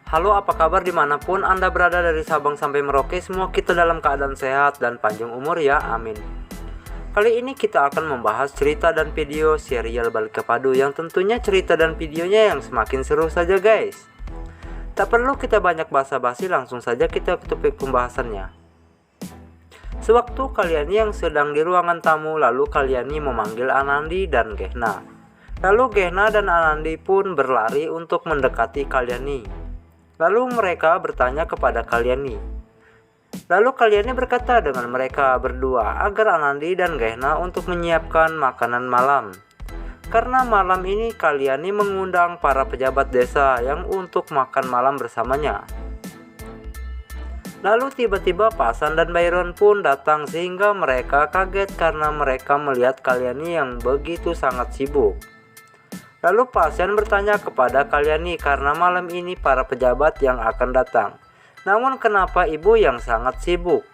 Halo, apa kabar dimanapun Anda berada dari Sabang sampai Merauke? Semua kita dalam keadaan sehat dan panjang umur ya, amin. Kali ini kita akan membahas cerita dan video serial Balik ke Padu, yang tentunya cerita dan videonya yang semakin seru saja guys. Tak perlu kita banyak basa-basi, langsung saja kita ke topik pembahasannya. Sewaktu kalian yang sedang di ruangan tamu, lalu kalian memanggil Anandi dan Gehna. Lalu Gehna dan Anandi pun berlari untuk mendekati kalian. Lalu mereka bertanya kepada Kalyani. Lalu Kalyani berkata dengan mereka berdua agar Anandi dan Gehna untuk menyiapkan makanan malam. Karena malam ini Kalyani mengundang para pejabat desa yang untuk makan malam bersamanya. Lalu tiba-tiba Pasan dan Byron pun datang sehingga mereka kaget karena mereka melihat Kalyani yang begitu sangat sibuk. Lalu Pasan bertanya kepada Kalyani karena malam ini para pejabat yang akan datang. Namun kenapa ibu yang sangat sibuk?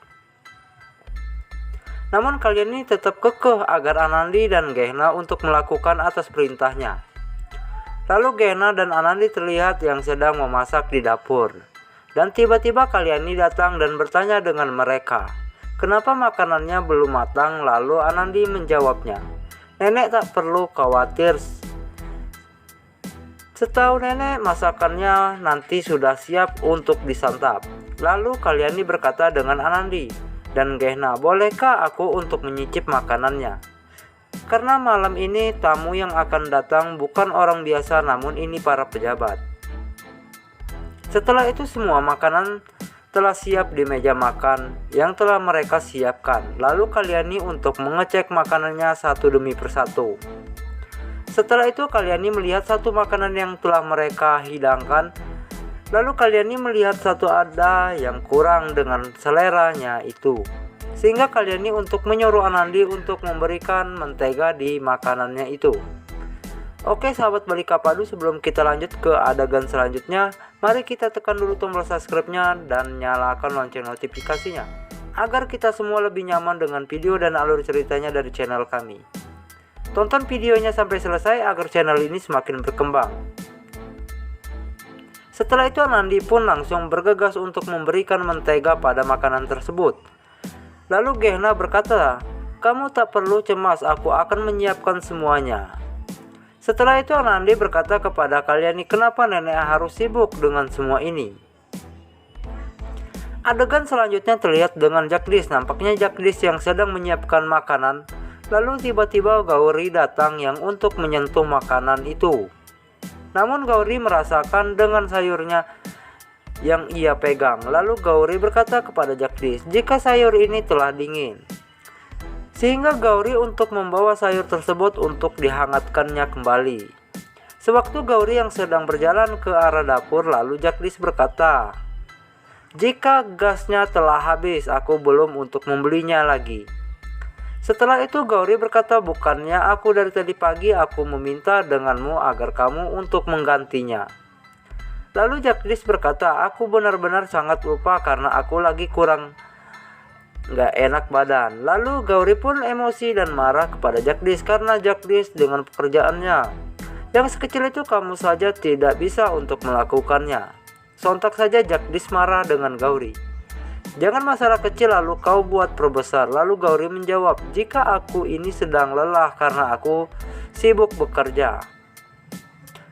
Namun Kalyani tetap kekeh agar Anandi dan Gehna untuk melakukan atas perintahnya. Lalu Gehna dan Anandi terlihat yang sedang memasak di dapur. Dan tiba-tiba Kalyani datang dan bertanya dengan mereka, kenapa makanannya belum matang? Lalu Anandi menjawabnya, nenek tak perlu khawatir. Setahu nenek masakannya nanti sudah siap untuk disantap. Lalu Kalyani berkata dengan Anandi dan Gehna, bolehkah aku untuk menyicip makanannya? Karena malam ini tamu yang akan datang bukan orang biasa, namun ini para pejabat. Setelah itu semua makanan telah siap di meja makan yang telah mereka siapkan. Lalu Kalyani untuk mengecek makanannya satu demi persatu. Setelah itu Kalyani melihat satu makanan yang telah mereka hidangkan. Lalu Kalyani melihat satu ada yang kurang dengan seleranya itu. Sehingga Kalyani untuk menyuruh Anandi untuk memberikan mentega di makanannya itu. Oke sahabat Balik ke Padu, sebelum kita lanjut ke adegan selanjutnya, mari kita tekan dulu tombol subscribe-nya dan nyalakan lonceng notifikasinya agar kita semua lebih nyaman dengan video dan alur ceritanya dari channel kami. Tonton videonya sampai selesai agar channel ini semakin berkembang. Setelah itu Anandi pun langsung bergegas untuk memberikan mentega pada makanan tersebut. Lalu Gehna berkata, kamu tak perlu cemas, aku akan menyiapkan semuanya. Setelah itu Anandi berkata kepada Kalyani, kenapa nenek harus sibuk dengan semua ini? Adegan selanjutnya terlihat dengan Jagdish. Nampaknya Jagdish yang sedang menyiapkan makanan. Lalu tiba-tiba Gauri datang yang untuk menyentuh makanan itu. Namun Gauri merasakan dengan sayurnya yang ia pegang. Lalu Gauri berkata kepada Jagdish, jika sayur ini telah dingin. Sehingga Gauri untuk membawa sayur tersebut untuk dihangatkannya kembali. Sewaktu Gauri yang sedang berjalan ke arah dapur, lalu Jagdish berkata, jika gasnya telah habis, aku belum untuk membelinya lagi. Setelah itu Gauri berkata, bukannya aku dari tadi pagi aku meminta denganmu agar kamu untuk menggantinya. Lalu Jagdish berkata, aku benar-benar sangat lupa karena aku lagi kurang gak enak badan. Lalu Gauri pun emosi dan marah kepada Jagdish karena Jagdish dengan pekerjaannya yang sekecil itu kamu saja tidak bisa untuk melakukannya. Sontak saja Jagdish marah dengan Gauri. Jangan masalah kecil lalu kau buat perbesar. Lalu Gauri menjawab, jika aku ini sedang lelah karena aku sibuk bekerja.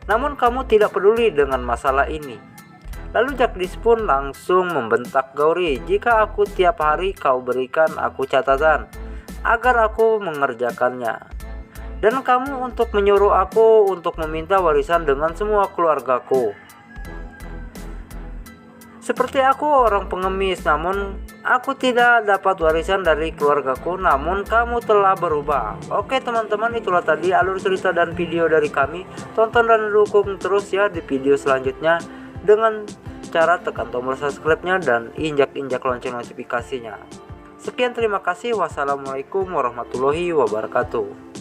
Namun kamu tidak peduli dengan masalah ini. Lalu Jagdish pun langsung membentak Gauri, jika aku tiap hari kau berikan aku catatan agar aku mengerjakannya. Dan kamu untuk menyuruh aku untuk meminta warisan dengan semua keluargaku. Seperti aku orang pengemis, namun aku tidak dapat warisan dari keluargaku, namun kamu telah berubah. Oke teman-teman, itulah tadi alur cerita dan video dari kami. Tonton dan dukung terus ya di video selanjutnya dengan cara tekan tombol subscribe-nya dan injak-injak lonceng notifikasinya. Sekian, terima kasih. Wassalamualaikum warahmatullahi wabarakatuh.